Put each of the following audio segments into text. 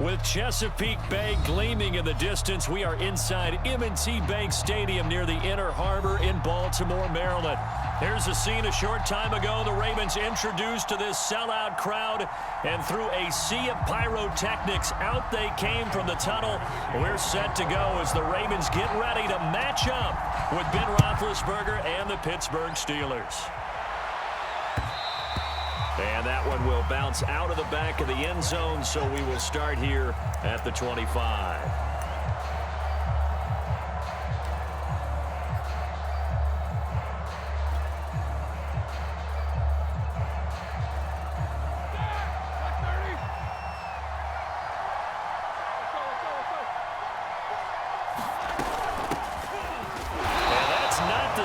With Chesapeake Bay gleaming in the distance, we are inside M&T Bank Stadium near the Inner Harbor in Baltimore, Maryland. Here's a scene a short time ago. The Ravens introduced to this sellout crowd, and through a sea of pyrotechnics, out they came from the tunnel. We're set to go as the Ravens get ready to match up with Ben Roethlisberger and the Pittsburgh Steelers. And that one will bounce out of the back of the end zone, so we will start here at the 25.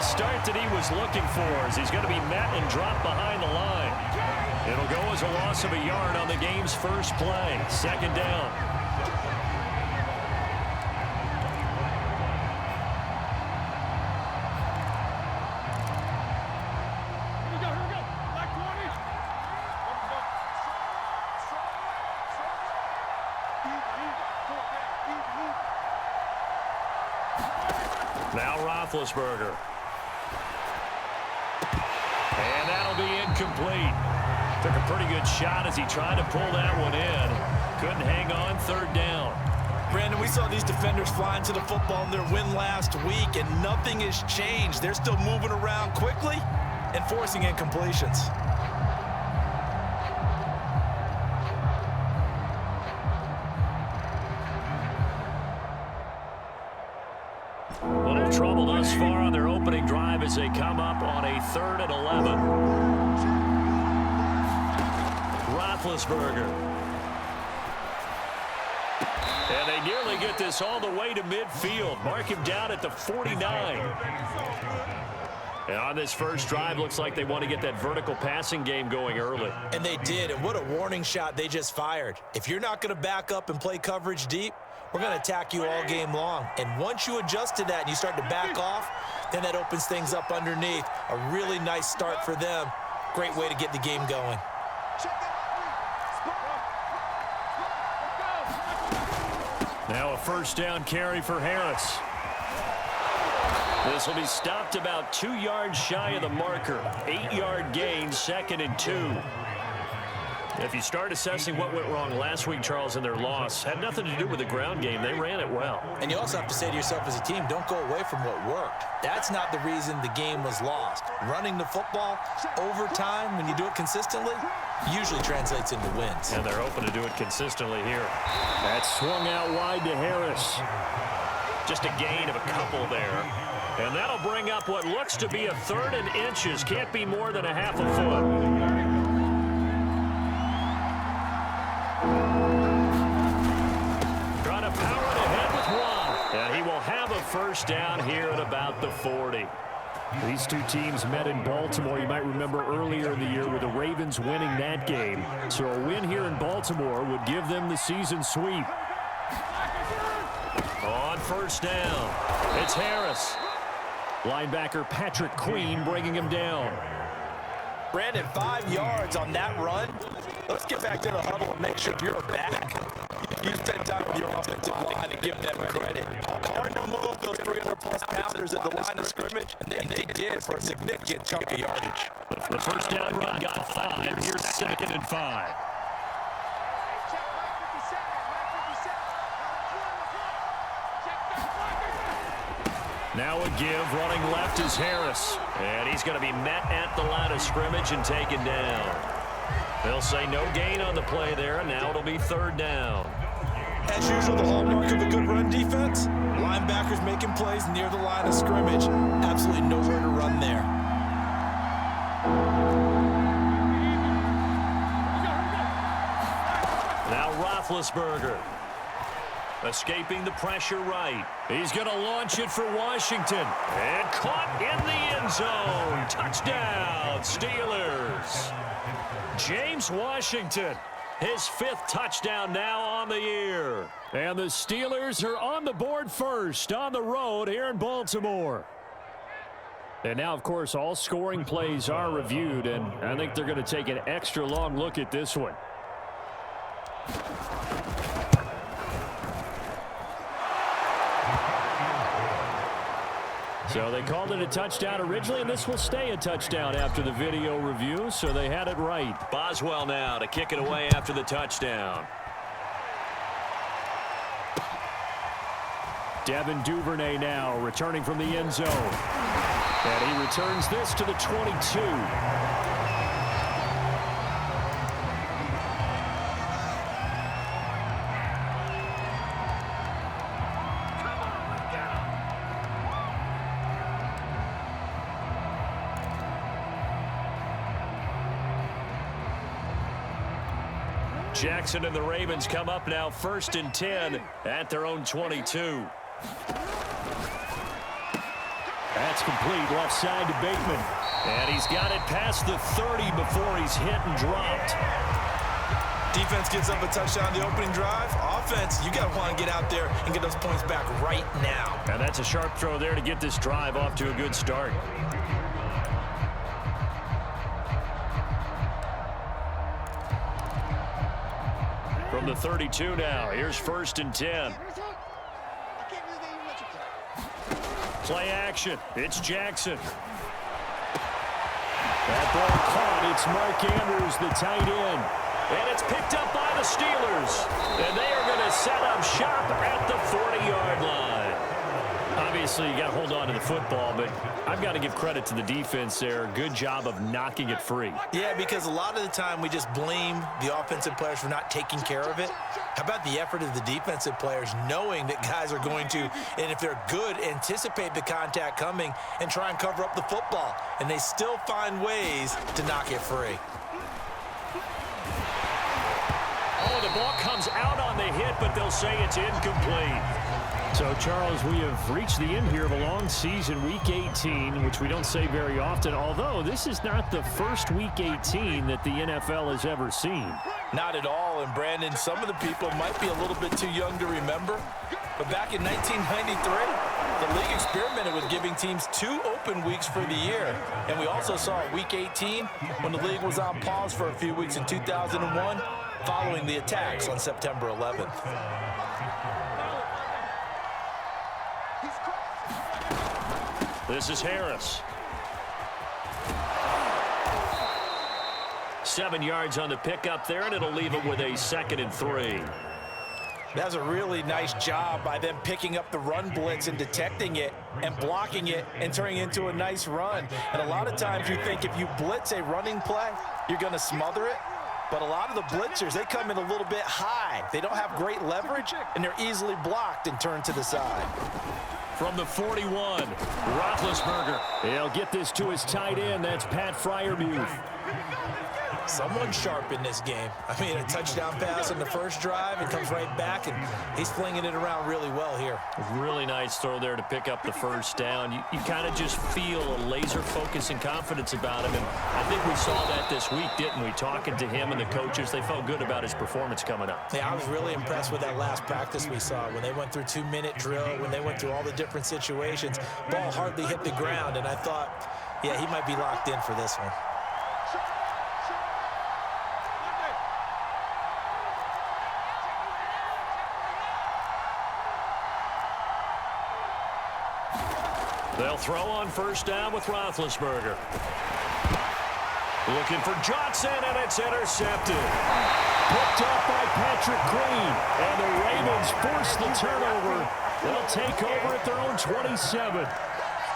Start that he was looking for as he's going to be met and dropped behind the line. It'll go as a loss of a yard on the game's first play. Second down. Now Roethlisberger. And that'll be incomplete. Took a pretty good shot as he tried to pull that one in. Couldn't hang on. Third down. Brandon, we saw these defenders flying to the football in their win last week, and nothing has changed. They're still moving around quickly and forcing incompletions. Little trouble thus far on their opening drive as they come up on a 3rd and 11. Roethlisberger. And they nearly get this all the way to midfield. Mark him down at the 49. And on this first drive, looks like they want to get that vertical passing game going early. And they did, and what a warning shot they just fired. If you're not going to back up and play coverage deep, we're going to attack you all game long. And once you adjust to that and you start to back off, then that opens things up underneath. A really nice start for them. Great way to get the game going. Now a first down carry for Harris. This will be stopped about 2 yards shy of the marker. 8-yard gain, 2nd and 2. If you start assessing what went wrong last week, Charles, in their loss, had nothing to do with the ground game. They ran it well. And you also have to say to yourself as a team, don't go away from what worked. That's not the reason the game was lost. Running the football over time, when you do it consistently, usually translates into wins. And they're hoping to do it consistently here. That swung out wide to Harris. Just a gain of a couple there. And that'll bring up what looks to be a 3rd and inches. Can't be more than a half a foot. Trying to power it ahead with one. And he will have a first down here at about the 40. These two teams met in Baltimore. You might remember earlier in the year with the Ravens winning that game. So a win here in Baltimore would give them the season sweep. On first down, it's Harris. Linebacker Patrick Queen bringing him down. Brandon, 5 yards on that run. Let's get back to the huddle and make sure you're back. You spend time with your offensive line and give them credit. Hard to move those 300-plus pounders at the line of scrimmage, and they did for a significant chunk of yardage. The first down run got 5. Here's 2nd and 5. Now a give, running left is Harris. And he's going to be met at the line of scrimmage and taken down. They'll say no gain on the play there, and now it'll be 3rd down. As usual, the hallmark of a good run defense, linebackers making plays near the line of scrimmage. Absolutely nowhere to run there. Now Roethlisberger. Escaping the pressure right. He's going to launch it for Washington. And caught in the end zone. Touchdown, Steelers. James Washington, his 5th touchdown now on the year. And the Steelers are on the board first on the road here in Baltimore. And now, of course, all scoring plays are reviewed, and I think they're going to take an extra long look at this one. So they called it a touchdown originally, and this will stay a touchdown after the video review, so they had it right. Boswell now to kick it away after the touchdown. Devin Duvernay now returning from the end zone. And he returns this to the 22. Jackson and the Ravens come up now 1st and 10 at their own 22. That's complete left side to Bateman. And he's got it past the 30 before he's hit and dropped. Defense gives up a touchdown the opening drive. Offense, you got to want to get out there and get those points back right now. And that's a sharp throw there to get this drive off to a good start. From the 32 now, here's 1st and 10. Play action. It's Jackson. That ball caught. It's Mark Andrews, the tight end. And it's picked up by the Steelers. And they are going to set up shop at the 40-yard line. Obviously, you got to hold on to the football, but I've got to give credit to the defense there. Good job of knocking it free. Yeah, because a lot of the time we just blame the offensive players for not taking care of it. How about the effort of the defensive players knowing that guys are going to, and if they're good, anticipate the contact coming and try and cover up the football. And they still find ways to knock it free. Oh, the ball comes out on the hit, but they'll say it's incomplete. So, Charles, we have reached the end here of a long season, Week 18, which we don't say very often, although this is not the first Week 18 that the NFL has ever seen. Not at all, and Brandon, some of the people might be a little bit too young to remember, but back in 1993, the league experimented with giving teams 2 open weeks for the year, and we also saw Week 18 when the league was on pause for a few weeks in 2001 following the attacks on September 11th. This is Harris. 7 yards on the pickup there, and it'll leave him with a 2nd and 3. That's a really nice job by them picking up the run blitz and detecting it and blocking it and turning it into a nice run. And a lot of times you think if you blitz a running play, you're going to smother it. But a lot of the blitzers, they come in a little bit high. They don't have great leverage, and they're easily blocked and turned to the side. From the 41, Roethlisberger. He'll get this to his tight end. That's Pat Freiermuth. Someone sharp in this game. I mean, a touchdown pass on the first drive and comes right back, and he's flinging it around really well here. Really nice throw there to pick up the first down. You kind of just feel a laser focus and confidence about him, and I think we saw that this week, didn't we? Talking to him and the coaches, they felt good about his performance coming up. Yeah, I was really impressed with that last practice we saw when they went through 2-minute drill, when they went through all the different situations. Ball hardly hit the ground, and I thought, yeah, he might be locked in for this one. They'll throw on first down with Roethlisberger. Looking for Johnson, and it's intercepted. Picked up by Patrick Green, and the Ravens force the turnover. They'll take over at their own 27.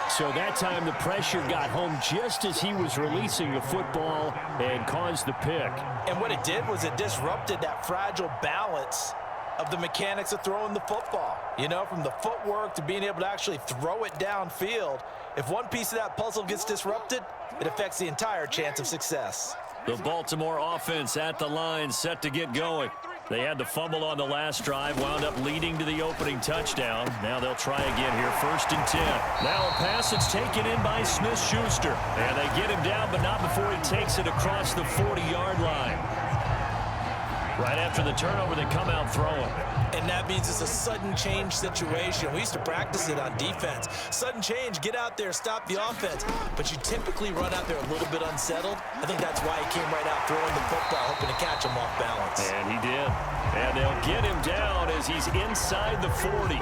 So that time the pressure got home just as he was releasing the football and caused the pick. And what it did was it disrupted that fragile balance of the mechanics of throwing the football. You know, from the footwork to being able to actually throw it downfield. If one piece of that puzzle gets disrupted, it affects the entire chance of success. The Baltimore offense at the line, set to get going. They had the fumble on the last drive, wound up leading to the opening touchdown. Now they'll try again here, 1st and 10. Now a pass that's taken in by Smith-Schuster. And they get him down, but not before he takes it across the 40-yard line. Right after the turnover, they come out throwing. And that means it's a sudden change situation. We used to practice it on defense. Sudden change, get out there, stop the offense. But you typically run out there a little bit unsettled. I think that's why he came right out throwing the football, hoping to catch him off balance. And he did. And they'll get him down as he's inside the 40.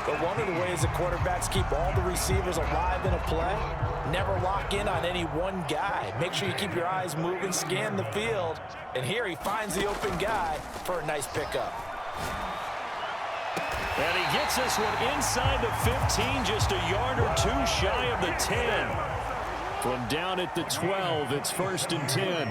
But one of the ways the quarterbacks keep all the receivers alive in a play, never lock in on any one guy. Make sure you keep your eyes moving, scan the field. And here he finds the open guy for a nice pickup. And he gets this one inside the 15, just a yard or two shy of the 10. From down at the 12, it's 1st and 10.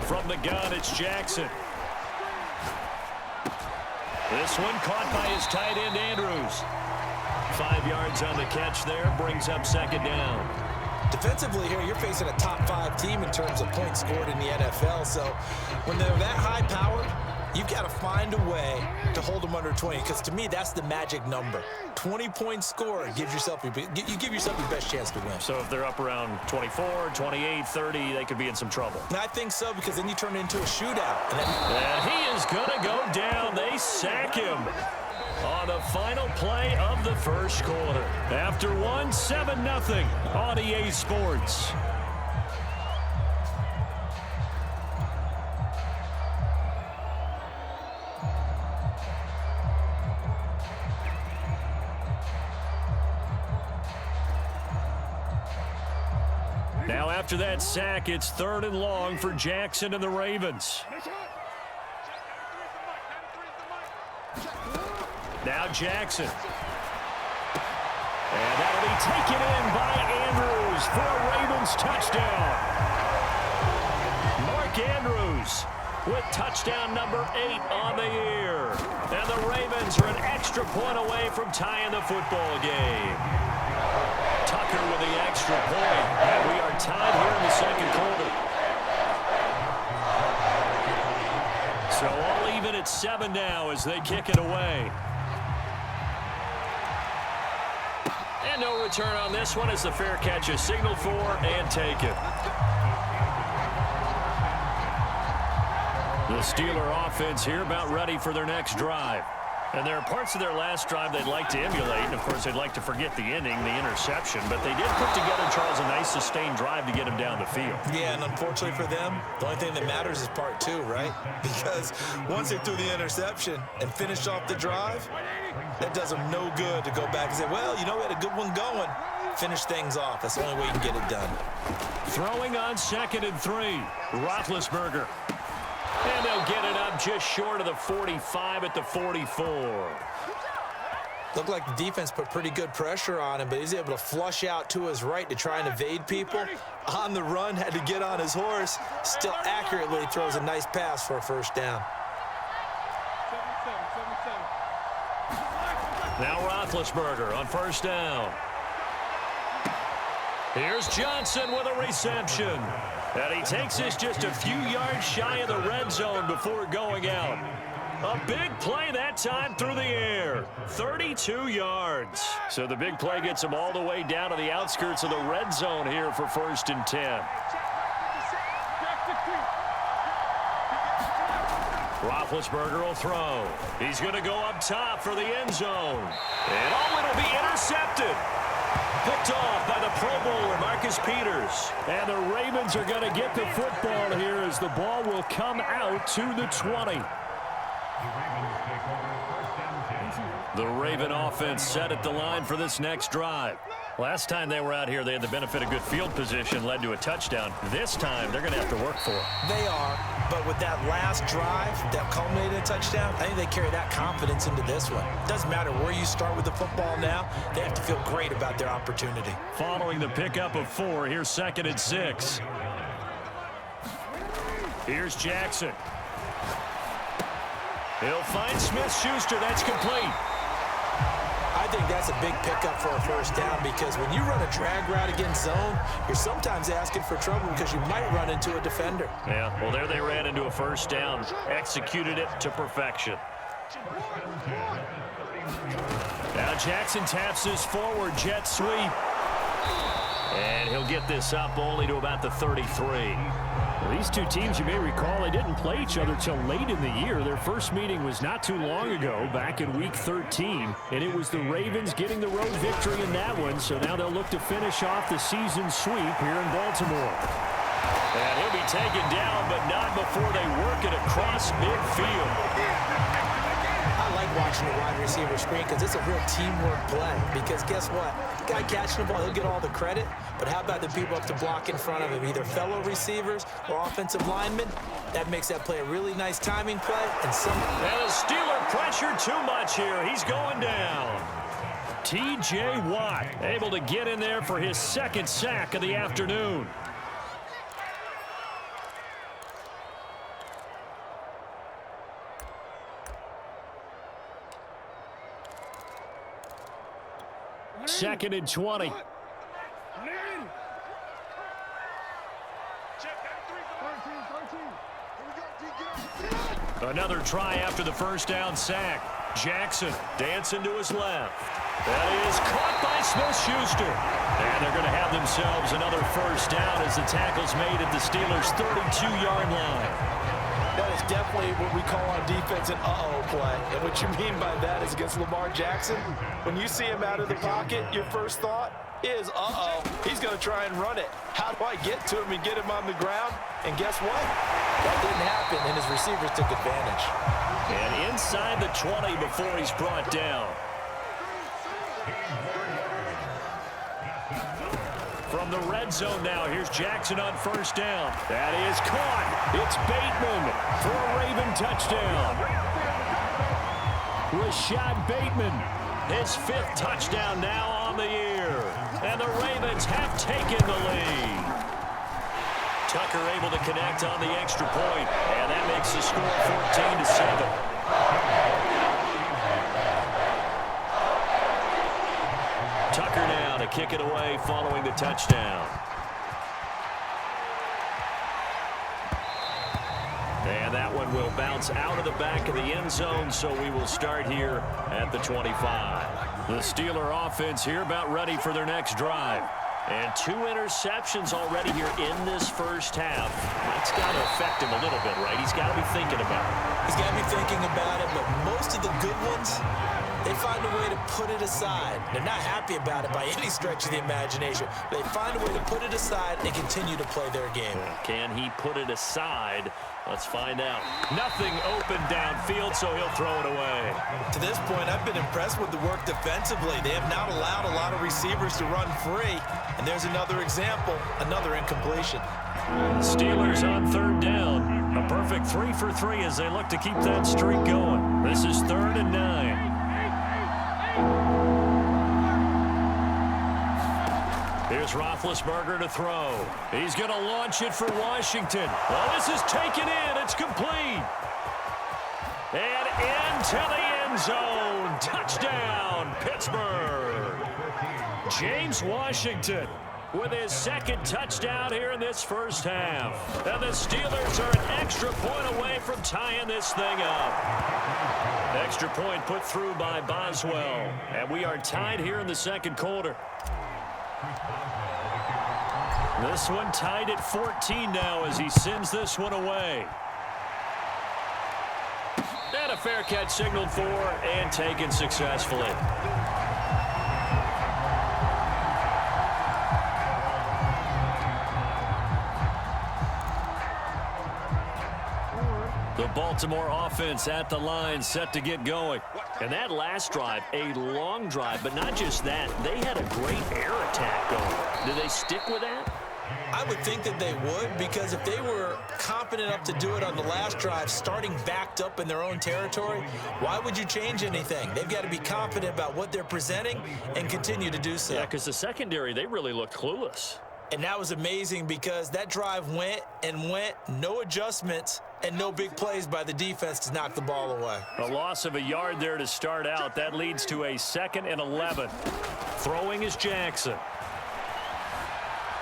From the gun, it's Jackson. This one caught by his tight end, Andrews. 5 yards on the catch there, brings up 2nd down. Defensively here, you're facing a top 5 team in terms of points scored in the NFL. So when they're that high-powered, you've got to find a way to hold them under 20, because to me, that's the magic number. 20 points scored gives yourself you give yourself your best chance to win. So if they're up around 24, 28, 30, they could be in some trouble. And I think so, because then you turn it into a shootout. And he is going to go down. They sack him on the final play of the first quarter. After one, 7-0 on EA Sports. Now after that sack, it's 3rd and long for Jackson and the Ravens. Now Jackson. And that'll be taken in by Andrews for a Ravens touchdown. Mark Andrews with touchdown number 8 on the year. And the Ravens are an extra point away from tying the football game. Tucker with the extra point. And we are tied here in the 2nd quarter. So all even at 7 now as they kick it away. And no return on this one as the fair catch is signaled for and taken. The Steeler offense here about ready for their next drive. And there are parts of their last drive they'd like to emulate. And, of course, they'd like to forget the ending, the interception. But they did put together, Charles, a nice sustained drive to get him down the field. Yeah, and unfortunately for them, the only thing that matters is part 2, right? Because once they threw the interception and finished off the drive, that does them no good to go back and say, well, you know, we had a good one going. Finish things off. That's the only way you can get it done. Throwing on 2nd and 3. Roethlisberger. And they'll get it up just short of the 45 at the 44. Looked like the defense put pretty good pressure on him, but he's able to flush out to his right to try and evade people. On the run, had to get on his horse. Still accurately throws a nice pass for a 1st down. Now Roethlisberger on 1st down. Here's Johnson with a reception. And he takes this just a few yards shy of the red zone before going out. A big play that time through the air. 32 yards. So the big play gets him all the way down to the outskirts of the red zone here for 1st and 10. Roethlisberger will throw. He's going to go up top for the end zone. And it'll be intercepted. Picked off by the Pro Bowler, Marcus Peters. And the Ravens are going to get the football here as the ball will come out to the 20. The Raven offense set at the line for this next drive. Last time they were out here, they had the benefit of good field position, led to a touchdown. This time, they're going to have to work for it. They are, but with that last drive that culminated in a touchdown, I think they carry that confidence into this one. Doesn't matter where you start with the football now, they have to feel great about their opportunity. Following the pickup of 4, here's 2nd and 6. Here's Jackson. He'll find Smith-Schuster. That's complete. I think that's a big pickup for a 1st down, because when you run a drag route against zone, you're sometimes asking for trouble because you might run into a defender. Yeah, well, there they ran into a 1st down. Executed it to perfection. Now Jackson taps his forward jet sweep. And he'll get this up only to about the 33. Well, these two teams, you may recall, they didn't play each other till late in the year. Their first meeting was not too long ago, back in Week 13. And it was the Ravens getting the road victory in that one. So now they'll look to finish off the season sweep here in Baltimore. And he'll be taken down, but not before they work it across midfield. I like watching the wide receiver screen because it's a real teamwork play. Because guess what? The guy catching the ball, he'll get all the credit. But how about the people up to block in front of him, either fellow receivers or offensive linemen? That makes that play a really nice timing play. And the Steeler pressure too much here. He's going down. T.J. Watt able to get in there for his second sack of the afternoon. Second and 20. Another try after the first down sack. Jackson dancing to his left. That is caught by Smith-Schuster. And they're going to have themselves another first down as the tackle's made at the Steelers' 32-yard line. That is definitely what we call on defense an uh-oh play. And what you mean by that is against Lamar Jackson, when you see him out of the pocket, your first thought is, uh-oh, he's going to try and run it. How do I get to him and get him on the ground? And guess what? That didn't happen, and his receivers took advantage. And inside the 20 before he's brought down. From the red zone now, here's Jackson on first down. That is caught. It's Bateman for a Raven touchdown. Rashad Bateman, his 5th touchdown now on the year. And the Ravens have taken the lead. Tucker able to connect on the extra point, and that makes the score 14-7. Tucker now to kick it away following the touchdown. And that one will bounce out of the back of the end zone, so we will start here at the 25. The Steeler offense here about ready for their next drive. And 2 interceptions already here in this first half. That's got to affect him a little bit, right? He's got to be thinking about it. He's got to be thinking about it, but most of the good ones, they find a way to put it aside. They're not happy about it by any stretch of the imagination. They find a way to put it aside and continue to play their game. Can he put it aside? Let's find out. Nothing open downfield, so he'll throw it away. To this point, I've been impressed with the work defensively. They have not allowed a lot of receivers to run free. And there's another example, another incompletion. Steelers on third down. A perfect 3 for 3 as they look to keep that streak going. This is 3rd and 9. Here's Roethlisberger to throw. He's going to launch it for Washington. Well, this is taken in. It's complete. And into the end zone. Touchdown, Pittsburgh. James Washington with his 2nd touchdown here in this first half. And the Steelers are an extra point away from tying this thing up. Extra point put through by Boswell. And we are tied here in the 2nd quarter. This one tied at 14 now as he sends this one away. And a fair catch signaled for and taken successfully. The Baltimore offense at the line set to get going. And that last drive, a long drive, but not just that. They had a great air attack going. Do they stick with that? I would think that they would, because if they were competent enough to do it on the last drive, starting backed up in their own territory, why would you change anything? They've got to be confident about what they're presenting and continue to do so. Yeah, because the secondary, they really looked clueless. And that was amazing because that drive went and went, no adjustments, and no big plays by the defense to knock the ball away. A loss of a yard there to start out. That leads to a 2nd and 11. Throwing is Jackson.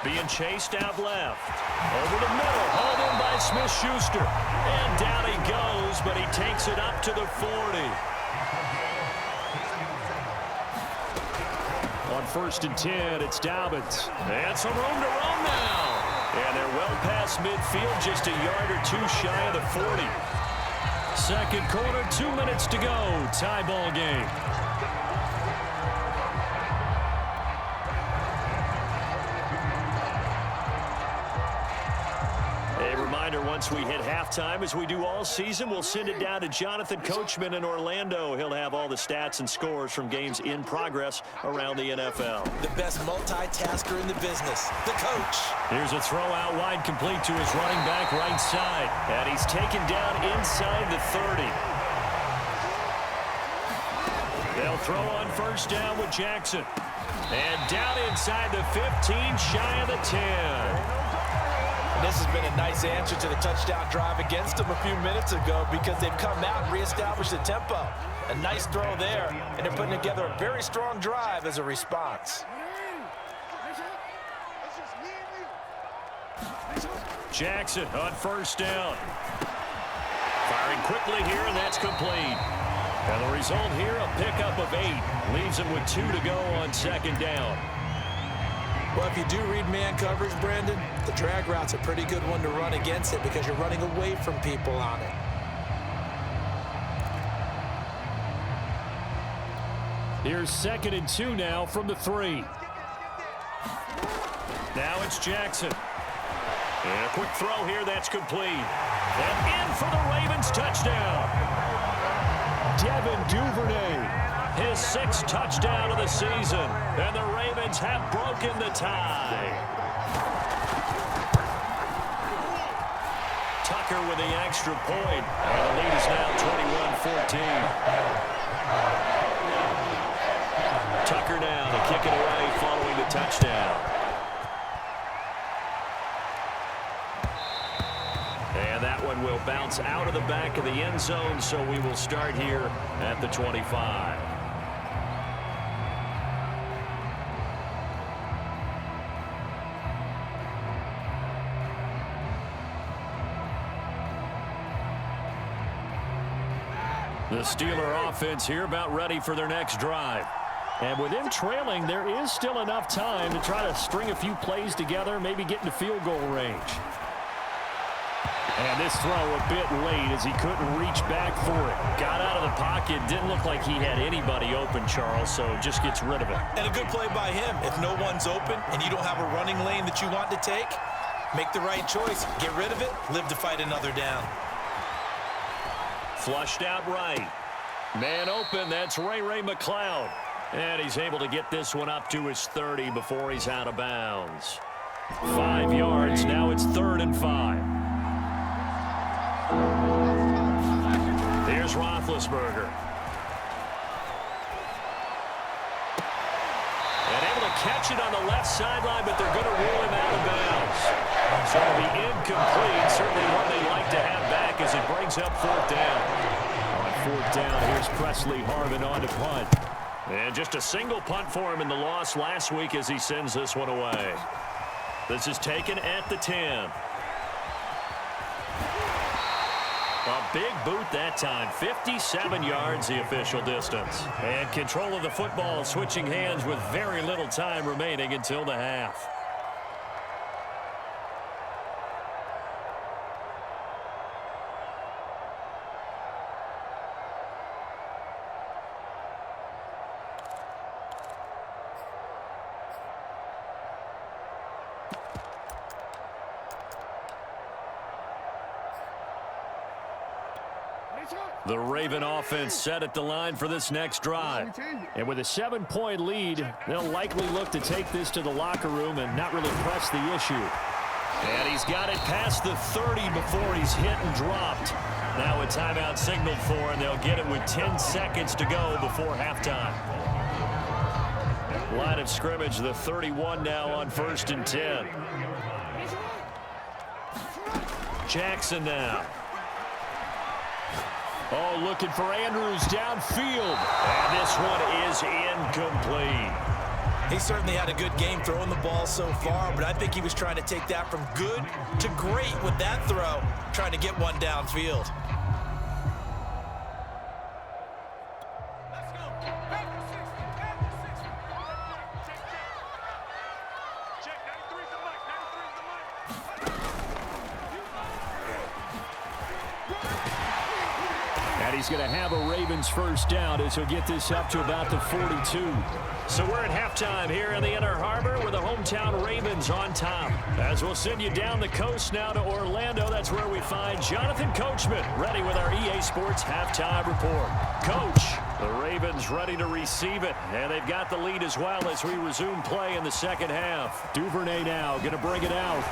Being chased out left. Over the middle, hauled in by Smith-Schuster. And down he goes, but he takes it up to the 40. On 1st and 10, it's Dobbins. And some room to run now. And they're well past midfield, just a yard or 2 shy of the 40. 2nd quarter, 2 minutes to go. Tie ball game. once we hit halftime, as we do all season, we'll send it down to Jonathan Coachman in Orlando. He'll have all the stats and scores from games in progress around the NFL. The best multitasker in the business, the coach. Here's a throw out wide, complete to his running back right side. And he's taken down inside the 30. They'll throw on first down with Jackson. And down inside the 15, shy of the 10. And this has been a nice answer to the touchdown drive against them a few minutes ago, because they've come out and reestablished the tempo. A nice throw there, and they're putting together a very strong drive as a response. Jackson on first down. Firing quickly here, and that's complete. And the result here, a pickup of 8. Leaves him with 2 to go on second down. Well, if you do read man coverage, Brandon, the drag route's a pretty good one to run against it because you're running away from people on it. Here's 2nd and 2 now from the 3. Now it's Jackson. And a quick throw here, that's complete. And in for the Ravens touchdown. Devin Duvernay, his 6th touchdown of the season. And the Ravens have broken the tie. Tucker with the extra point. And the lead is now 21-14. Tucker now to kick it away following the touchdown. And that one will bounce out of the back of the end zone, so we will start here at the 25. The Steeler offense here about ready for their next drive. And with them trailing, there is still enough time to try to string a few plays together, maybe get into field goal range. And this throw a bit late as he couldn't reach back for it. Got out of the pocket, didn't look like he had anybody open, Charles, so just gets rid of it. And a good play by him. If no one's open and you don't have a running lane that you want to take, make the right choice. Get rid of it, live to fight another down. Flushed out right. Man open, that's Ray McCloud. And he's able to get this one up to his 30 before he's out of bounds. 5 yards, now it's 3rd and 5. Here's Roethlisberger. And able to catch it on the left sideline, but they're going to rule him out of bounds. So it'll be incomplete, certainly one they'd like to have back as it brings up 4th down. On 4th down, here's Presley Harvin on to punt. And just a single punt for him in the loss last week as he sends this one away. This is taken at the 10. A big boot that time. 57 yards the official distance. And control of the football switching hands with very little time remaining until the half. The Raven offense set at the line for this next drive. And with a 7-point lead, they'll likely look to take this to the locker room and not really press the issue. And he's got it past the 30 before he's hit and dropped. Now a timeout signaled for, and they'll get it with 10 seconds to go before halftime. Line of scrimmage, the 31 now on 1st and 10. Jackson now. Oh, looking for Andrews downfield. And this one is incomplete. He certainly had a good game throwing the ball so far, but I think he was trying to take that from good to great with that throw, trying to get one downfield. And he's going to have a Ravens first down as he'll get this up to about the 42. So we're at halftime here in the Inner Harbor with the hometown Ravens on top. As we'll send you down the coast now to Orlando, that's where we find Jonathan Coachman ready with our EA Sports halftime report. Coach, the Ravens ready to receive it, and they've got the lead as well as we resume play in the second half. Duvernay now going to bring it out.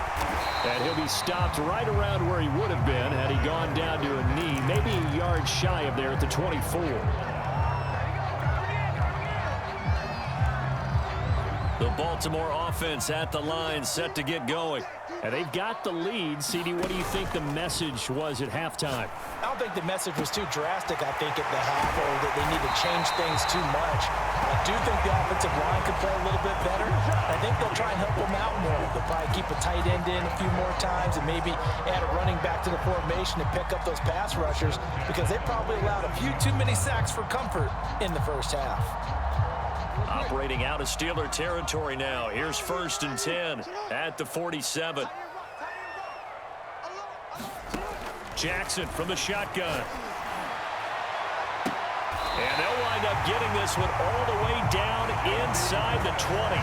And he'll be stopped right around where he would have been had he gone down to a knee, maybe a yard shy of there at the 24. The Baltimore offense at the line, set to get going. And they've got the lead. CD, what do you think the message was at halftime? I don't think the message was too drastic, I think, at the half, or that they need to change things too much. I do think the offensive line could play a little bit better. I think they'll try and help them out more. They'll probably keep a tight end in a few more times and maybe add a running back to the formation and pick up those pass rushers because they probably allowed a few too many sacks for comfort in the first half. Operating out of Steeler territory now. Here's 1st and 10 at the 47. Jackson from the shotgun. And they'll wind up getting this one all the way down inside the 20.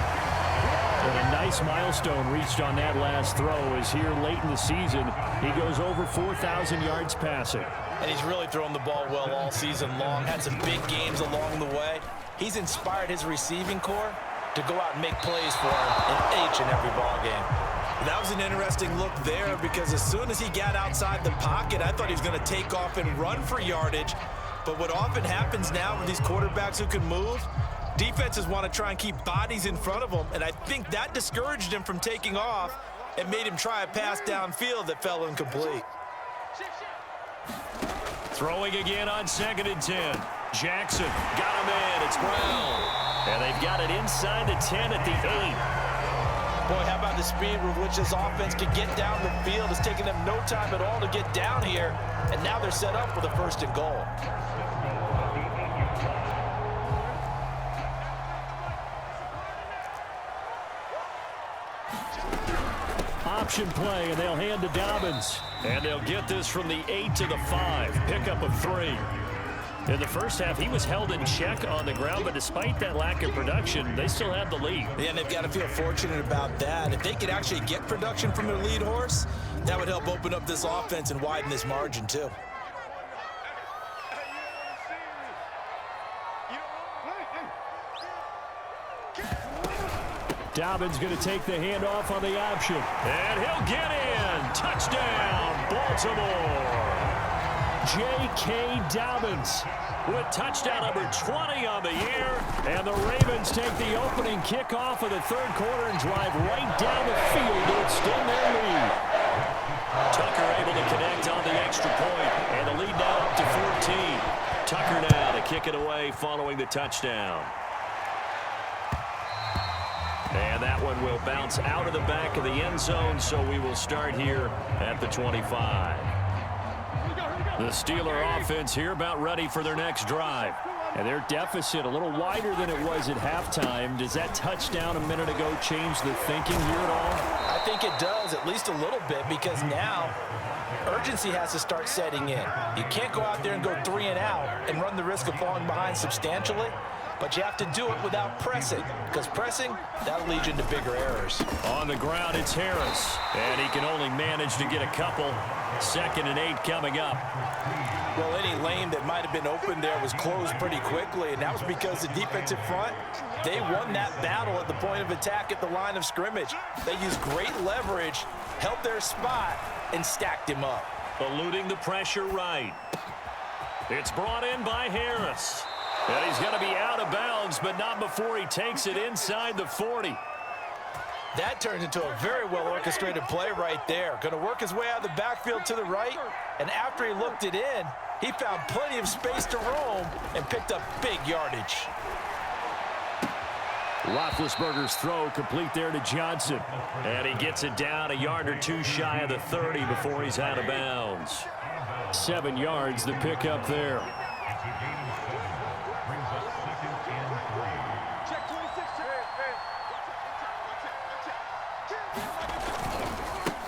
And a nice milestone reached on that last throw as here late in the season, he goes over 4,000 yards passing. And he's really thrown the ball well all season long. Had some big games along the way. He's inspired his receiving corps to go out and make plays for him in each and every ball game. That was an interesting look there because as soon as he got outside the pocket, I thought he was going to take off and run for yardage. But what often happens now with these quarterbacks who can move, defenses want to try and keep bodies in front of them, and I think that discouraged him from taking off and made him try a pass downfield that fell incomplete. Throwing again on 2nd and 10. Jackson got him in. It's Brown. And they've got it inside the 10 at the 8. Boy, how about the speed with which this offense can get down the field? It's taken them no time at all to get down here, and now they're set up with a 1st and goal. Option play, and they'll hand to Dobbins. And they'll get this from the 8 to the 5. Pickup of 3. In the first half, he was held in check on the ground, but despite that lack of production, they still have the lead. Yeah, and they've got to feel fortunate about that. If they could actually get production from their lead horse, that would help open up this offense and widen this margin, too. Dobbins going to take the handoff on the option. And he'll get in. Touchdown, Baltimore. J.K. Dobbins with touchdown number 20 on the year. And the Ravens take the opening kickoff of the 3rd quarter and drive right down the field to extend their lead. Tucker able to connect on the extra point, and the lead now up to 14. Tucker now to kick it away following the touchdown. And that one will bounce out of the back of the end zone, so we will start here at the 25. The Steeler offense here about ready for their next drive. And their deficit a little wider than it was at halftime. Does that touchdown a minute ago change the thinking here at all? I think it does, at least a little bit, because now urgency has to start setting in. You can't go out there and go 3 and out and run the risk of falling behind substantially. But you have to do it without pressing, because pressing, that'll lead you into bigger errors. On the ground, it's Harris, and he can only manage to get a couple. 2nd and 8 coming up. Well, any lane that might have been open there was closed pretty quickly, and that was because the defensive front, they won that battle at the point of attack at the line of scrimmage. They used great leverage, held their spot, and stacked him up. Eluding the pressure right. It's brought in by Harris. And he's going to be out of bounds, but not before he takes it inside the 40. That turned into a very well-orchestrated play right there. Going to work his way out of the backfield to the right, and after he looked it in, he found plenty of space to roam and picked up big yardage. Roethlisberger's throw complete there to Johnson. And he gets it down a yard or 2 shy of the 30 before he's out of bounds. 7 yards, the pickup there.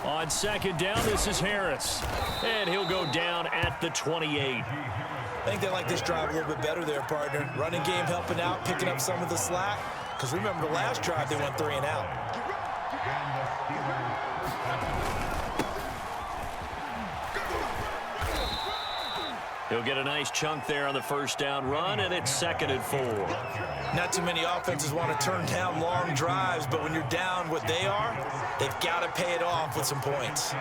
On 2nd down, this is Harris. And he'll go down at the 28. I think they like this drive a little bit better there, partner. Running game helping out, picking up some of the slack. Because remember the last drive, they went 3 and out. He'll get a nice chunk there on the first down run, and it's 2nd and 4. Not too many offenses want to turn down long drives, but when you're down what they are, they've got to pay it off with some points.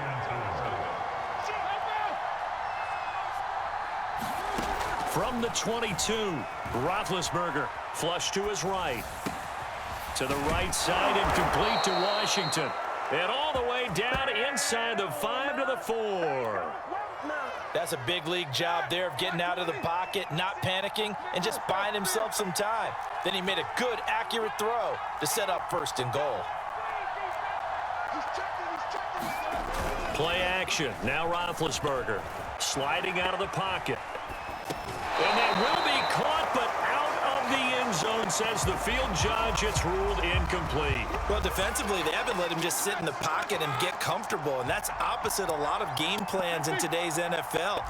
From the 22, Roethlisberger flush to his right. To the right side and complete to Washington. And all the way down inside the 5 to the 4. That's a big league job there of getting out of the pocket, not panicking, and just buying himself some time. Then he made a good, accurate throw to set up 1st and goal. Play action. Now Roethlisberger sliding out of the pocket. And that will be caught, but out of the end zone, says the field judge. It's ruled incomplete. Well, defensively, they haven't let him just sit in the pocket and get comfortable, and that's opposite a lot of game plans in today's NFL.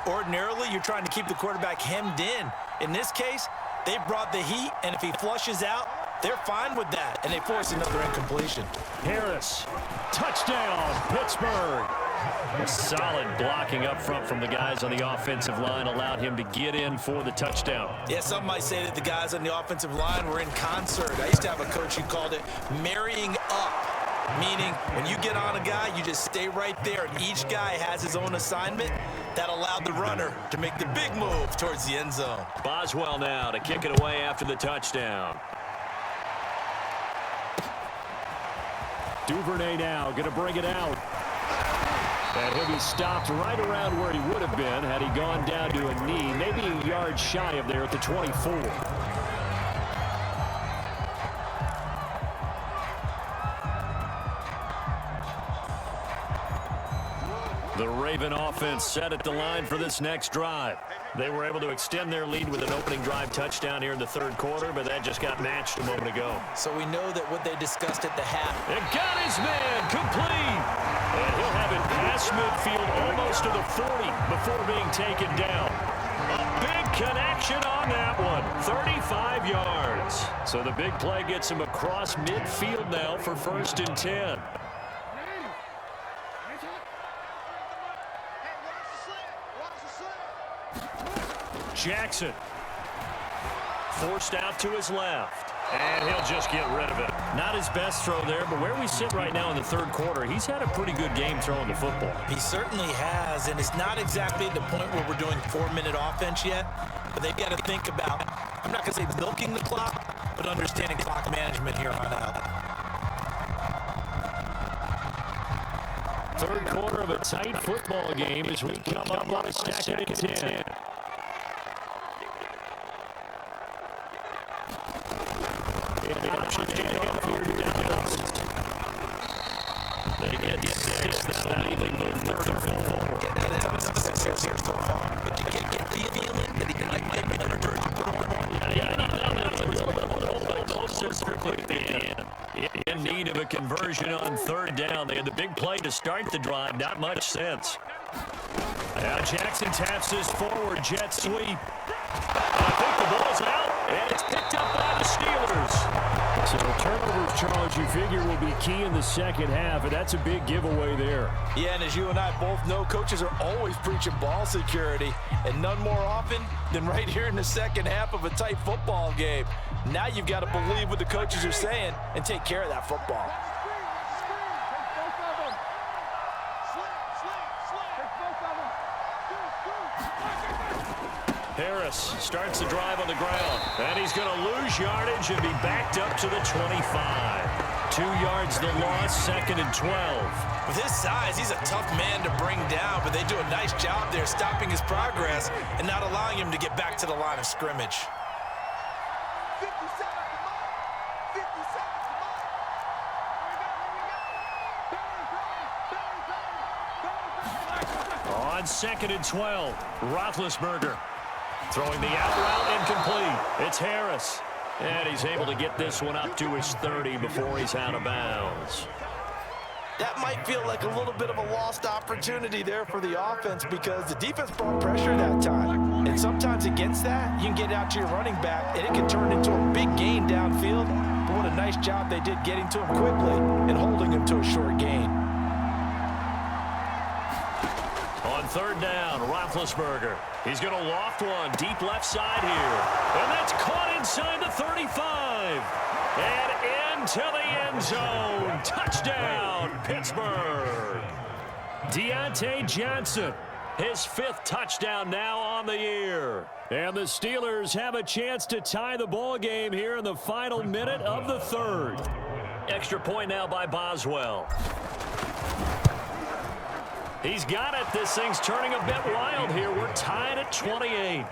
Ordinarily, you're trying to keep the quarterback hemmed in. In this case, they brought the heat, and if he flushes out, they're fine with that, and they force another incompletion. Harris, touchdown, Pittsburgh. A solid blocking up front from the guys on the offensive line allowed him to get in for the touchdown. Yeah, some might say that the guys on the offensive line were in concert. I used to have a coach who called it marrying up, meaning when you get on a guy, you just stay right there, and each guy has his own assignment. That allowed the runner to make the big move towards the end zone. Boswell now to kick it away after the touchdown. Duvernay now going to bring it out. And he'll be stopped right around where he would have been had he gone down to a knee, maybe a yard shy of there at the 24. The Raven offense set at the line for this next drive. They were able to extend their lead with an opening drive touchdown here in the 3rd quarter, but that just got matched a moment ago. So we know that what they discussed at the half. It got his man complete. And he'll have it past midfield almost to the 40 before being taken down. A big connection on that one. 35 yards. So the big play gets him across midfield now for 1st and 10. Jackson forced out to his left, and he'll just get rid of it. Not his best throw there, but where we sit right now in the 3rd quarter, he's had a pretty good game throwing the football. He certainly has, and it's not exactly at the point where we're doing 4-minute offense yet, but they've got to think about, I'm not going to say milking the clock, but understanding clock management here on out. 3rd quarter of a tight football game as we come up on a 2nd and 10. They get the assist. That'll leave them with 3rd and 4. But you can't get the feeling that he might be under in need of a conversion on 3rd down. They had the big play to start the drive. Not much sense. Now Jackson taps this forward jet sweep. I think the ball's out, and it's picked up by the Steelers. So turnovers, Charles, you figure will be key in the 2nd half, and that's a big giveaway there. Yeah, and as you and I both know, coaches are always preaching ball security, and none more often than right here in the 2nd half of a tight football game. Now you've got to believe what the coaches are saying and take care of that football. Harris starts the drive on the ground, and he's going to lose yardage and be backed up to the 25. 2 yards the loss, 2nd and 12. With his size, he's a tough man to bring down, but they do a nice job there stopping his progress and not allowing him to get back to the line of scrimmage. On 2nd and 12, Roethlisberger throwing the out route incomplete. It's Harris, and he's able to get this one up to his 30 before he's out of bounds. That might feel like a little bit of a lost opportunity there for the offense because the defense brought pressure that time. And sometimes against that, you can get out to your running back, and it can turn into a big gain downfield. But what a nice job they did getting to him quickly and holding him to a short gain. On third down, Roethlisberger. He's going to loft one deep left side here. And that's caught inside the 35. And into the end zone. Touchdown, Pittsburgh. Deontay Johnson, his 5th touchdown now on the year. And the Steelers have a chance to tie the ball game here in the final minute of the 3rd. Extra point now by Boswell. He's got it. This thing's turning a bit wild here. We're tied at 28.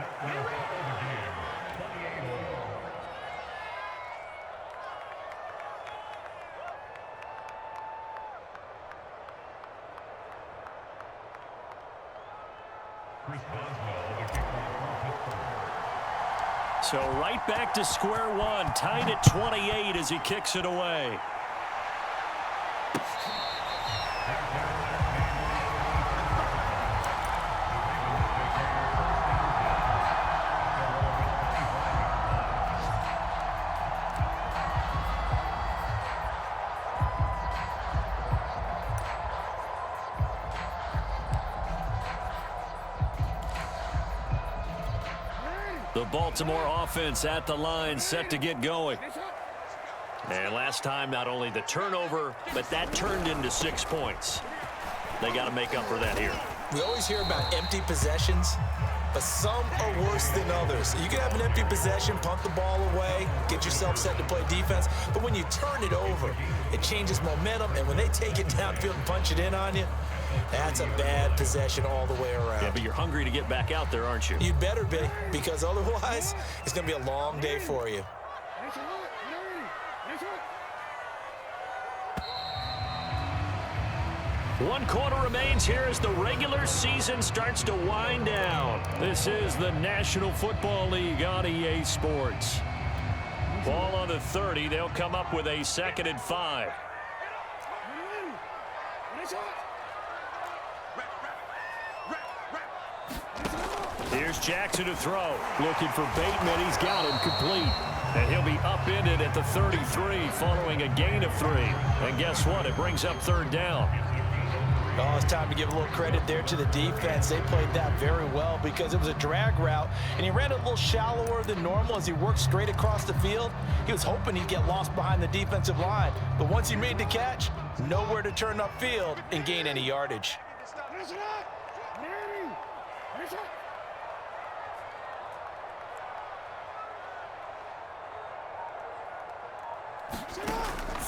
So right back to square one, tied at 28 as he kicks it away. The Baltimore offense at the line, set to get going. And last time, not only the turnover, but that turned into 6 points. They got to make up for that here. We always hear about empty possessions, but some are worse than others. You can have an empty possession, punt the ball away, get yourself set to play defense, but when you turn it over, it changes momentum, and when they take it downfield and punch it in on you, that's a bad possession all the way around. Yeah, but you're hungry to get back out there, aren't you? You better be, because otherwise, it's going to be a long day for you. One quarter remains here as the regular season starts to wind down. This is the National Football League on EA Sports. Ball on the 30. They'll come up with a 2nd and 5. Here's Jackson to throw. Looking for Bateman. He's got him complete. And he'll be upended at the 33 following a gain of 3. And guess what? It brings up 3rd down. Oh, it's time to give a little credit there to the defense. They played that very well because it was a drag route, and he ran it a little shallower than normal as he worked straight across the field. He was hoping he'd get lost behind the defensive line, but once he made the catch, nowhere to turn upfield and gain any yardage.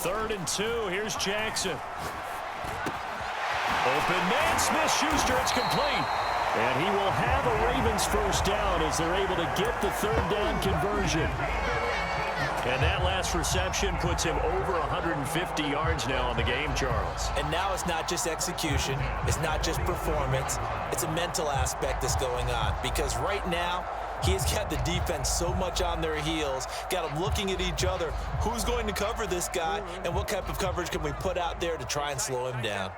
Third and 2. Here's Jackson. Open man, Smith-Schuster, it's complete. And he will have a Ravens 1st down as they're able to get the 3rd down conversion. And that last reception puts him over 150 yards now on the game, Charles. And now it's not just execution. It's not just performance. It's a mental aspect that's going on. Because right now, he's got the defense so much on their heels, got them looking at each other. Who's going to cover this guy, and what type of coverage can we put out there to try and slow him down?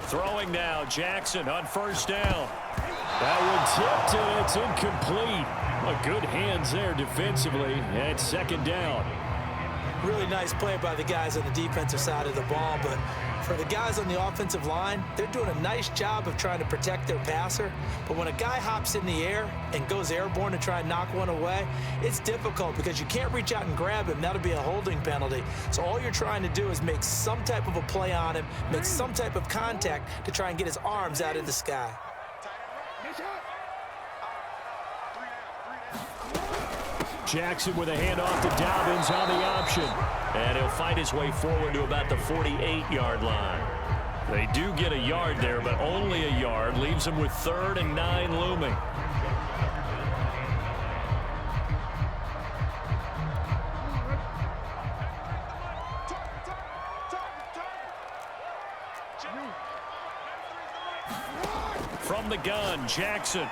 Throwing now, Jackson on 1st down. That one tipped, and it's incomplete. A good hands there defensively, and 2nd down. Really nice play by the guys on the defensive side of the ball, but for the guys on the offensive line, they're doing a nice job of trying to protect their passer. But when a guy hops in the air and goes airborne to try and knock one away, it's difficult because you can't reach out and grab him. That'll be a holding penalty. So all you're trying to do is make some type of a play on him, make some type of contact to try and get his arms out of the sky. Jackson with a handoff to Dobbins on the option. And he'll fight his way forward to about the 48-yard line. They do get a yard there, but only a yard. Leaves them with 3rd and 9 looming. From the gun, Jackson.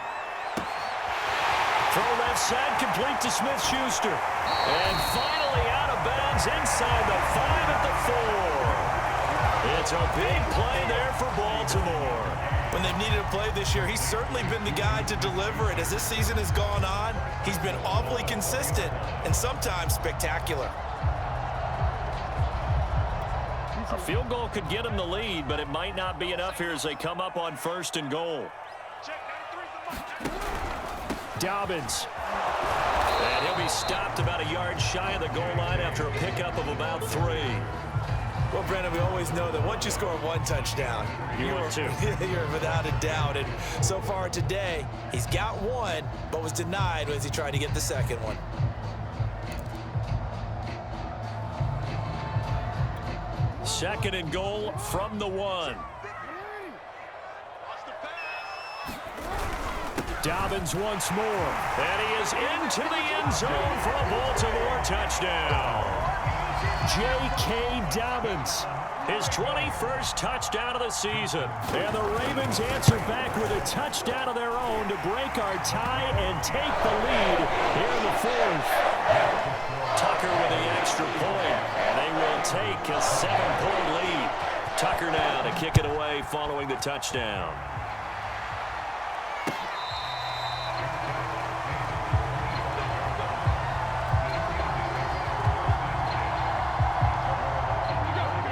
Throw left set, complete to Smith-Schuster. And finally out of bounds inside the 5 at the 4. It's a big play there for Baltimore. When they've needed a play this year, he's certainly been the guy to deliver it. As this season has gone on, he's been awfully consistent and sometimes spectacular. A field goal could get him the lead, but it might not be enough here as they come up on 1st and goal. Dobbins. And he'll be stopped about a yard shy of the goal line after a pickup of about 3. Well, Brandon, we always know that once you score 1 touchdown, you're without a doubt. And so far today, he's got 1, but was denied as he tried to get the second one. Second and goal from the 1. Dobbins once more. And he is into the end zone for a Baltimore touchdown. J.K. Dobbins, his 21st touchdown of the season. And the Ravens answer back with a touchdown of their own to break our tie and take the lead here in the 4th. Tucker with the extra point. And they will take a 7-point lead. Tucker now to kick it away following the touchdown.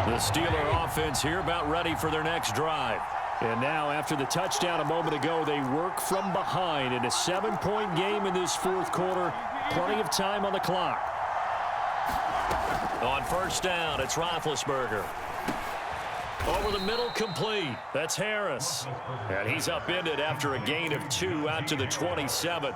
The Steeler offense here about ready for their next drive. And now after the touchdown a moment ago, they work from behind in a 7-point game in this 4th quarter. Plenty of time on the clock. On 1st down, it's Roethlisberger. Over the middle, complete. That's Harris. And he's upended after a gain of 2 out to the 27.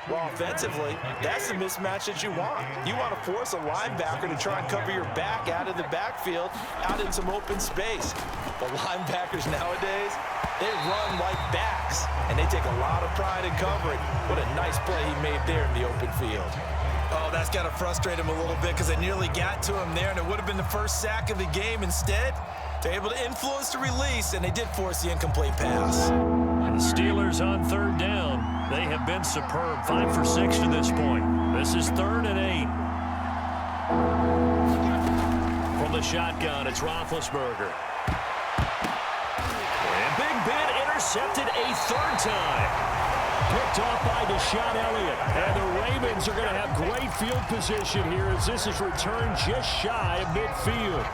Well, offensively, that's the mismatch that you want. You want to force a linebacker to try and cover your back out of the backfield, out in some open space. But linebackers nowadays, they run like backs, and they take a lot of pride in covering. What a nice play he made there in the open field. Oh, that's got to frustrate him a little bit because they nearly got to him there, and it would have been the first sack of the game. Instead, they're able to influence the release, and they did force the incomplete pass. The Steelers on 3rd down. They have been superb. 5 for 6 to this point. This is 3rd and 8. From the shotgun, it's Roethlisberger. And Big Ben intercepted a 3rd time. Picked off by Deshaun Elliott. And the Ravens are going to have great field position here as this is returned just shy of midfield.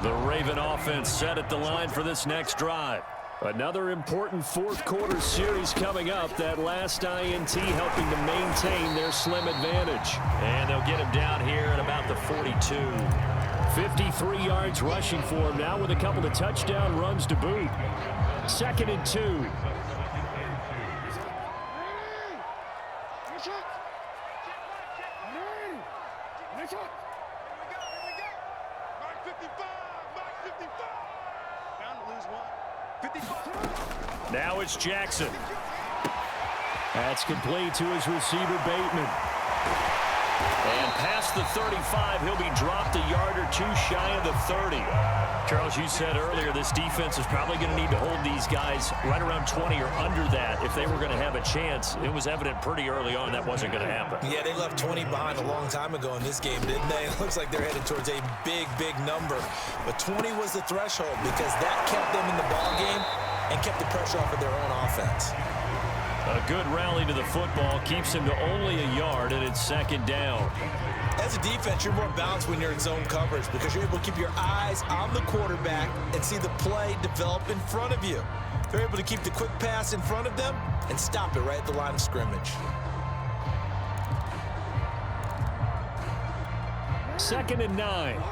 The Raven offense set at the line for this next drive. Another important 4th quarter series coming up. That last INT helping to maintain their slim advantage. And they'll get him down here at about the 42. 53 yards rushing for him now with a couple of touchdown runs to boot. 2nd and 2. Now it's Jackson. That's complete to his receiver, Bateman. And past the 35, he'll be dropped a yard or 2 shy of the 30. Charles, you said earlier this defense is probably going to need to hold these guys right around 20 or under that if they were going to have a chance. It was evident pretty early on that wasn't going to happen. Yeah, they left 20 behind a long time ago in this game, didn't they? It looks like they're headed towards a big, big number. But 20 was the threshold because that kept them in the ball game and kept the pressure off of their own offense. A good rally to the football keeps him to only a yard, and it's 2nd down. As a defense, you're more balanced when you're in zone coverage because you're able to keep your eyes on the quarterback and see the play develop in front of you. They're able to keep the quick pass in front of them and stop it right at the line of scrimmage. 2nd and 9.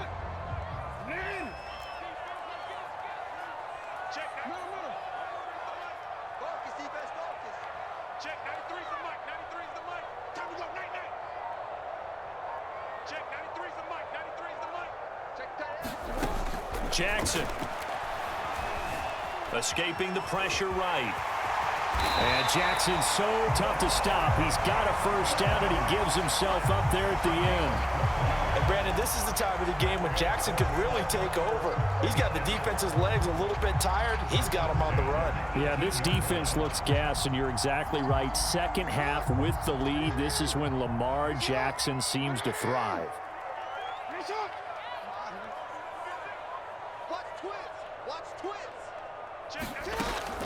Jackson escaping the pressure right. And Jackson's so tough to stop. He's got a first down, and he gives himself up there at the end. And, Brandon, this is the time of the game when Jackson could really take over. He's got the defense's legs a little bit tired. He's got them on the run. Yeah, this defense looks gassed, and you're exactly right. Second half with the lead, this is when Lamar Jackson seems to thrive.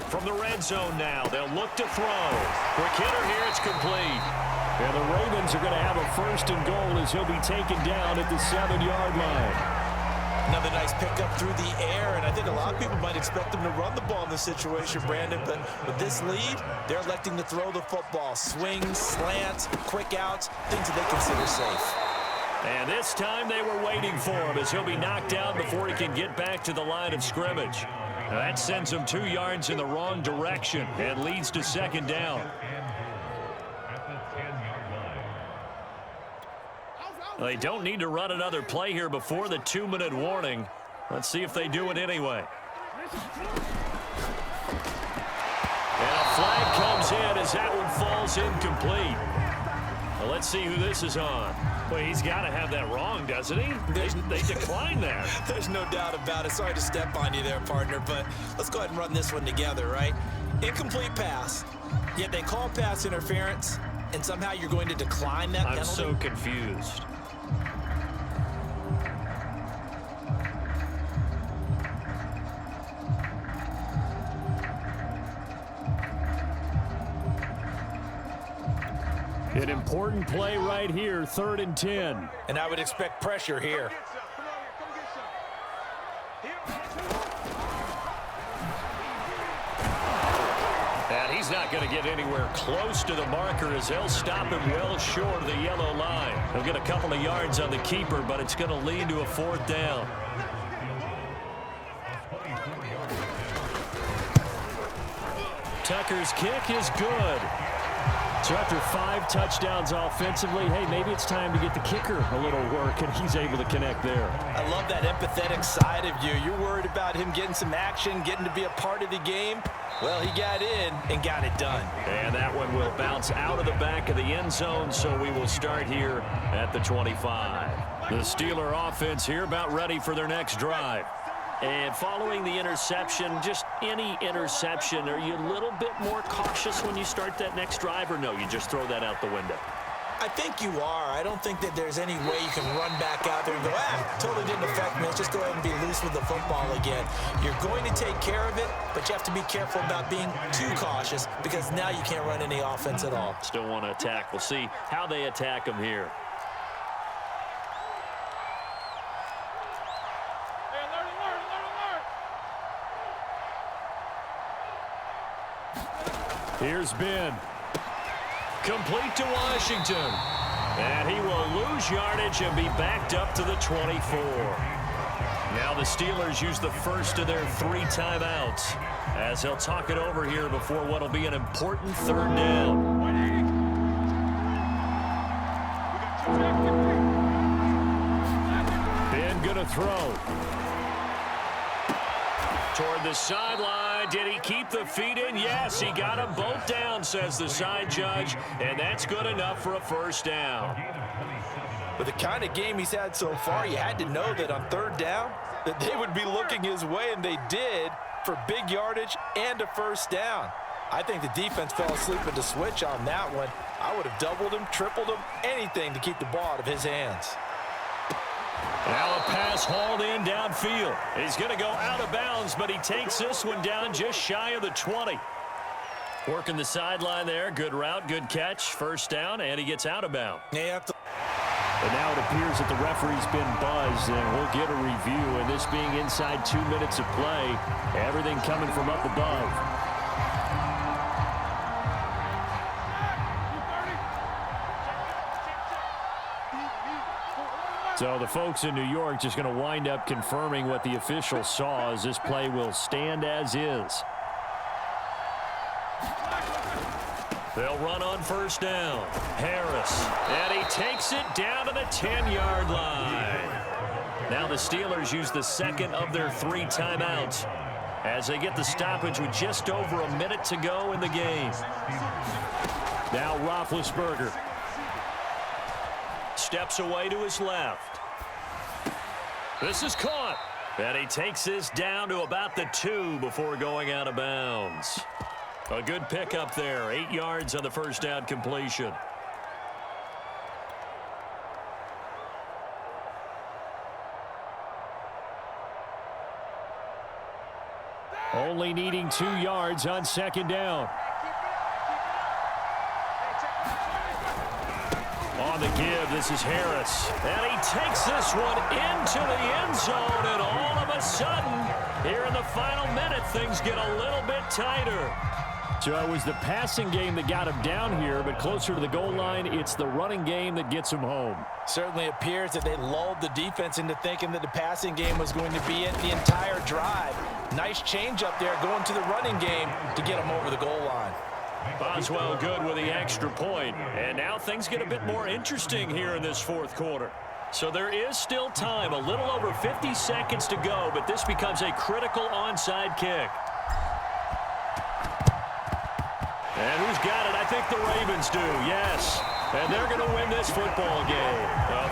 From the red zone now, they'll look to throw. Quick hitter here, it's complete. And the Ravens are going to have a first and goal as he'll be taken down at the 7-yard line. Another nice pickup through the air, and I think a lot of people might expect them to run the ball in this situation, Brandon, but with this lead, they're electing to throw the football. Swings, slants, quick outs, things that they consider safe. And this time they were waiting for him as he'll be knocked down before he can get back to the line of scrimmage. Now that sends him 2 yards in the wrong direction and leads to second down. They don't need to run another play here before the 2-minute warning. Let's see if they do it anyway. And a flag comes in as that one falls incomplete. Well, let's see who this is on. Well, he's got to have that wrong, doesn't he? They declined that. There's no doubt about it. Sorry to step on you there, partner, but let's go ahead and run this one together, right? Incomplete pass, yet they call pass interference, and somehow you're going to decline that penalty? I'm so confused. An important play right here, 3rd and 10. And I would expect pressure here. And he's not going to get anywhere close to the marker as they'll stop him well short of the yellow line. He'll get a couple of yards on the keeper, but it's going to lead to a 4th down. Tucker's kick is good. So after 5 touchdowns offensively, hey, maybe it's time to get the kicker a little work, and he's able to connect there. I love that empathetic side of you. You're worried about him getting some action, getting to be a part of the game. Well, he got in and got it done. And that one will bounce out of the back of the end zone, so we will start here at the 25. The Steeler offense here about ready for their next drive. And following the interception, just any interception, are you a little bit more cautious when you start that next drive, or no, you just throw that out the window? I think you are. I don't think that there's any way you can run back out there and go, totally didn't affect me. Let's just go ahead and be loose with the football again. You're going to take care of it, but you have to be careful about being too cautious because now you can't run any offense at all. Still want to attack. We'll see how they attack them here. Here's Ben. Complete to Washington. And he will lose yardage and be backed up to the 24. Now the Steelers use the first of their 3 timeouts as they'll talk it over here before what will be an important 3rd down. Ben gonna throw. Toward the sideline. Did he keep the feet in? Yes, he got them both down, says the side judge, and that's good enough for a 1st down. With the kind of game he's had so far, you had to know that on 3rd down, that they would be looking his way, and they did, for big yardage and a 1st down. I think the defense fell asleep at the switch on that one. I would have doubled him, tripled him, anything to keep the ball out of his hands. Now a pass hauled in downfield. He's going to go out of bounds, but he takes this one down just shy of the 20. Working the sideline there. Good route, good catch. 1st down, and he gets out of bounds. And now it appears that the referee's been buzzed, and we'll get a review. And this being inside 2 minutes of play, everything coming from up above. So the folks in New York just going to wind up confirming what the official saw as this play will stand as is. They'll run on 1st down. Harris. And he takes it down to the 10-yard line. Now the Steelers use the 2nd of their 3 timeouts as they get the stoppage with just over a minute to go in the game. Now Roethlisberger steps away to his left. This is caught. And he takes this down to about the 2 before going out of bounds. A good pickup there. 8 yards on the first down completion. Only needing 2 yards on second down. On the give, this is Harris. And he takes this one into the end zone, and all of a sudden, here in the final minute, things get a little bit tighter. So it was the passing game that got him down here, but closer to the goal line, it's the running game that gets him home. Certainly appears that they lulled the defense into thinking that the passing game was going to be it the entire drive. Nice change up there going to the running game to get him over the goal line. Boswell good with the extra point. And now things get a bit more interesting here in this fourth quarter. So there is still time, a little over 50 seconds to go, but this becomes a critical onside kick. And who's got it? I think the Ravens do, yes. And they're going to win this football game.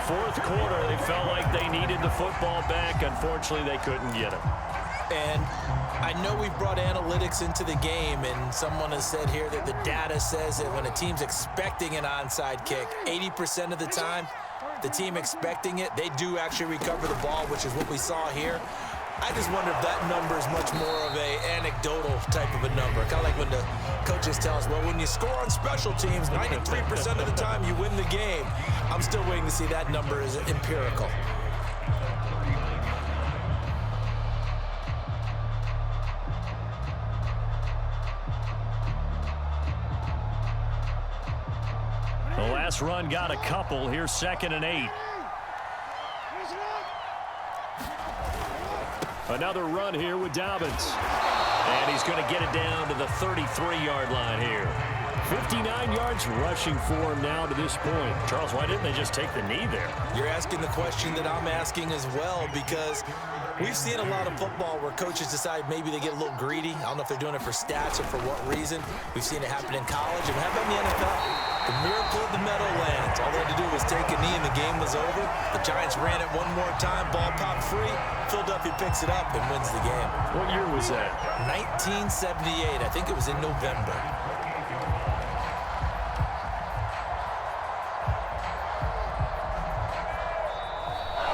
Fourth quarter, they felt like they needed the football back. Unfortunately, they couldn't get it. And I know we've brought analytics into the game, and someone has said here that the data says that when a team's expecting an onside kick, 80% of the time, the team expecting it, they do actually recover the ball, which is what we saw here. I just wonder if that number is much more of a anecdotal type of a number. Kind of like when the coaches tell us, well, when you score on special teams, 93% of the time you win the game. I'm still waiting to see that number is empirical. The last run got a couple. Here's 2nd and 8. Another run here with Dobbins. And he's going to get it down to the 33-yard line here. 59 yards rushing for him now to this point. Charles, why didn't they just take the knee there? You're asking the question that I'm asking as well, because we've seen a lot of football where coaches decide maybe they get a little greedy. I don't know if they're doing it for stats or for what reason. We've seen it happen in college. And how about in the NFL? The miracle of the Meadowlands. All they had to do was take a knee and the game was over. The Giants ran it one more time. Ball popped free. Philadelphia picks it up and wins the game. What year was that? 1978. I think it was in November.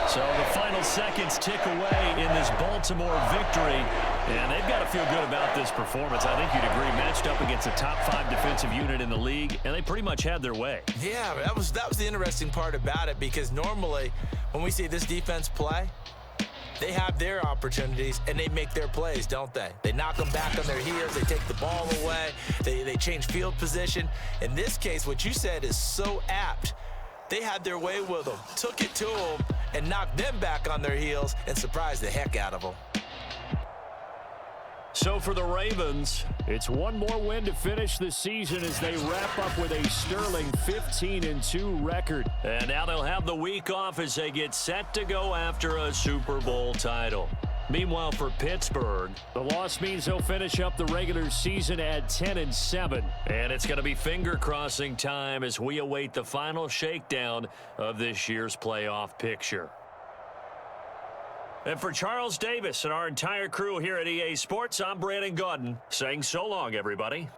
So the final seconds tick away in this Baltimore victory. And they've got to feel good about this performance. I think you'd agree, matched up against a top 5 defensive unit in the league, and they pretty much had their way. Yeah, that was the interesting part about it, because normally when we see this defense play, they have their opportunities and they make their plays, don't they? They knock them back on their heels. They take the ball away. They change field position. In this case, what you said is so apt. They had their way with them, took it to them, and knocked them back on their heels and surprised the heck out of them. So for the Ravens, it's one more win to finish the season as they wrap up with a sterling 15-2 record. And now they'll have the week off as they get set to go after a Super Bowl title. Meanwhile, for Pittsburgh, the loss means they'll finish up the regular season at 10-7. And it's going to be finger-crossing time as we await the final shakedown of this year's playoff picture. And for Charles Davis and our entire crew here at EA Sports, I'm Brandon Gaudin saying so long, everybody.